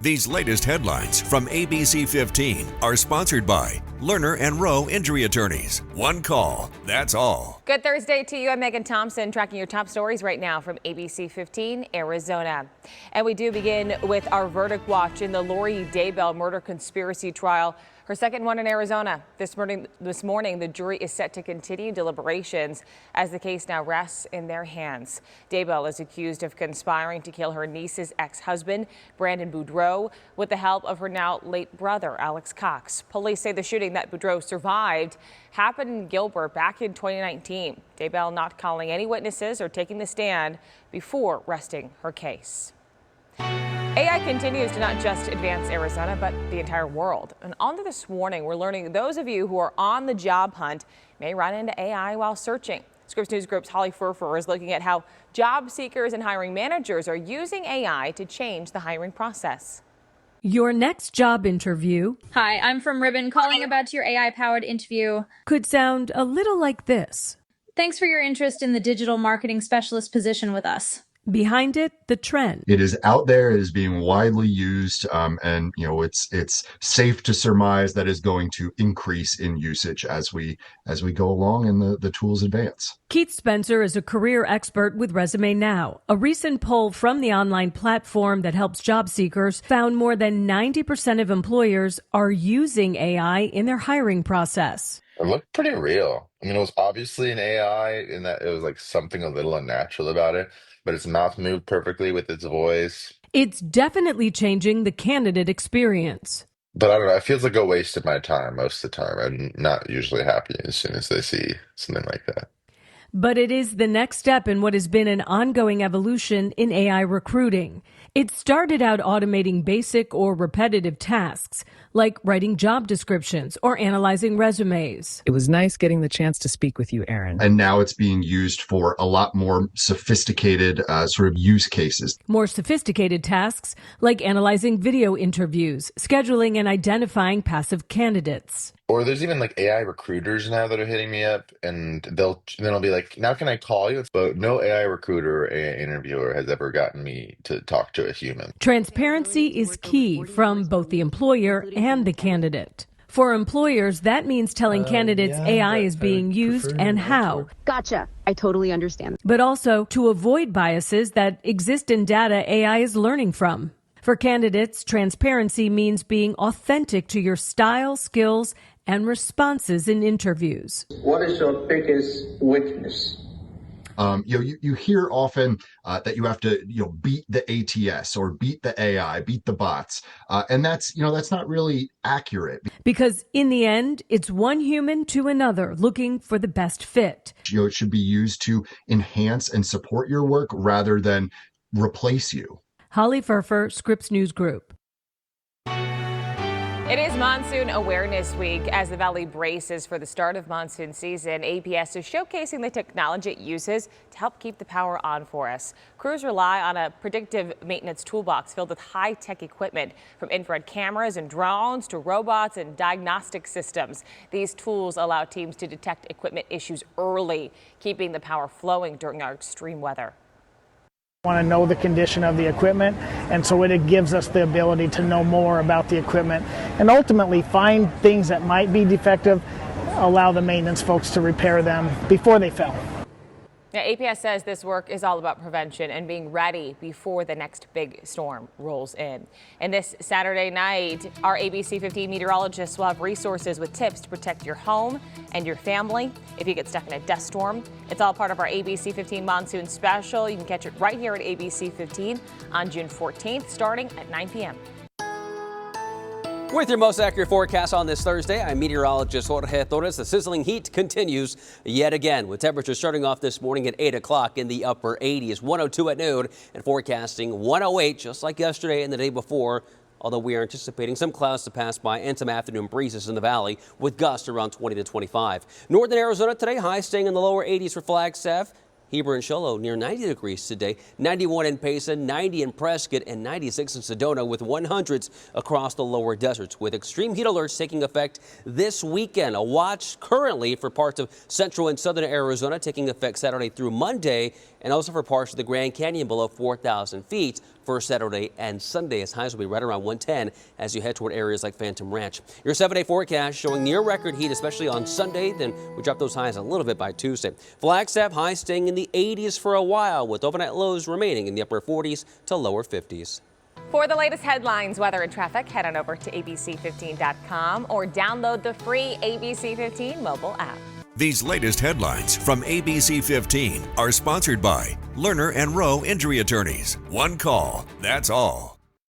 These latest headlines from ABC15 are sponsored by Lerner and Rowe Injury Attorneys. One call, that's all. Good Thursday to you. I'm Megan Thompson, tracking your top stories right now from ABC15 Arizona. And we do begin with our verdict watch in the Lori Daybell murder conspiracy trial. Her second one in Arizona. This morning, the jury is set to continue deliberations as the case now rests in their hands. Daybell is accused of conspiring to kill her niece's ex-husband, Brandon Boudreaux, with the help of her now late brother, Alex Cox. Police say the shooting that Boudreaux survived happened in Gilbert back in 2019. Daybell not calling any witnesses or taking the stand before resting her case. AI continues to not just advance Arizona, but the entire world. And on to this warning, we're learning those of you who are on the job hunt may run into AI while searching. Scripps News Group's Holly Furfer is looking at how job seekers and hiring managers are using AI to change the hiring process. Your next job interview. Hi, I'm from Ribbon, calling about your AI-powered interview. Could sound a little like this. Thanks for your interest in the digital marketing specialist position with us. Behind it, the trend. It is out there, it is being widely used, and it's safe to surmise that is going to increase in usage as we go along and the tools advance. Keith Spencer is a career expert with Resume Now. A recent poll from the online platform that helps job seekers found more than 90% of employers are using AI in their hiring process. It looked pretty real. I mean, it was obviously an AI in that it was like something a little unnatural about it, but its mouth moved perfectly with its voice. It's definitely changing the candidate experience. But I don't know, it feels like a waste of my time most of the time. I'm not usually happy as soon as I see something like that. But it is the next step in what has been an ongoing evolution in AI recruiting. It started out automating basic or repetitive tasks, like writing job descriptions or analyzing resumes. It was nice getting the chance to speak with you, Aaron. And now it's being used for a lot more sophisticated sort of use cases. More sophisticated tasks, like analyzing video interviews, scheduling and identifying passive candidates. Or there's even like AI recruiters now that are hitting me up, and then I'll be like, now can I call you? But no AI recruiter or AI interviewer has ever gotten me to talk to a human. Transparency is key from both the employer and the candidate. For employers, that means telling candidates AI is being used and how. Gotcha. I totally understand. But also to avoid biases that exist in data AI is learning from. For candidates, transparency means being authentic to your style, skills, and responses in interviews. What is your biggest weakness? You hear often that you have to beat the ATS or beat the AI, beat the bots, and that's not really accurate. Because in the end, it's one human to another looking for the best fit. It should be used to enhance and support your work rather than replace you. Holly Furfer, Scripps News Group. It is Monsoon Awareness Week. As the Valley braces for the start of monsoon season, APS is showcasing the technology it uses to help keep the power on for us. Crews rely on a predictive maintenance toolbox filled with high-tech equipment, from infrared cameras and drones to robots and diagnostic systems. These tools allow teams to detect equipment issues early, keeping the power flowing during our extreme weather. Want to know the condition of the equipment, and so it gives us the ability to know more about the equipment and ultimately find things that might be defective, allow the maintenance folks to repair them before they fail. Now, APS says this work is all about prevention and being ready before the next big storm rolls in. And this Saturday night, our ABC15 meteorologists will have resources with tips to protect your home and your family if you get stuck in a dust storm. It's all part of our ABC15 Monsoon Special. You can catch it right here at ABC15 on June 14th, starting at 9 p.m. With your most accurate forecast on this Thursday, I'm meteorologist Jorge Torres. The sizzling heat continues yet again, with temperatures starting off this morning at 8 o'clock in the upper 80s, 102 at noon, and forecasting 108 just like yesterday and the day before. Although we are anticipating some clouds to pass by and some afternoon breezes in the valley with gusts around 20 to 25. Northern Arizona today, highs staying in the lower 80s for Flagstaff. Heber and Show near 90 degrees today, 91 in Payson, 90 in Prescott, and 96 in Sedona, with 100s across the lower deserts, with extreme heat alerts taking effect this weekend. A watch currently for parts of central and southern Arizona, taking effect Saturday through Monday, and also for parts of the Grand Canyon below 4,000 feet. for Saturday and Sunday, as highs will be right around 110 as you head toward areas like Phantom Ranch. Your 7-day forecast showing near record heat, especially on Sunday. Then we drop those highs a little bit by Tuesday. Flagstaff highs staying in the 80s for a while, with overnight lows remaining in the upper 40s to lower 50s. For the latest headlines, weather, and traffic, head on over to ABC15.com or download the free ABC15 mobile app. These latest headlines from ABC15 are sponsored by Lerner and Rowe Injury Attorneys. One call, that's all.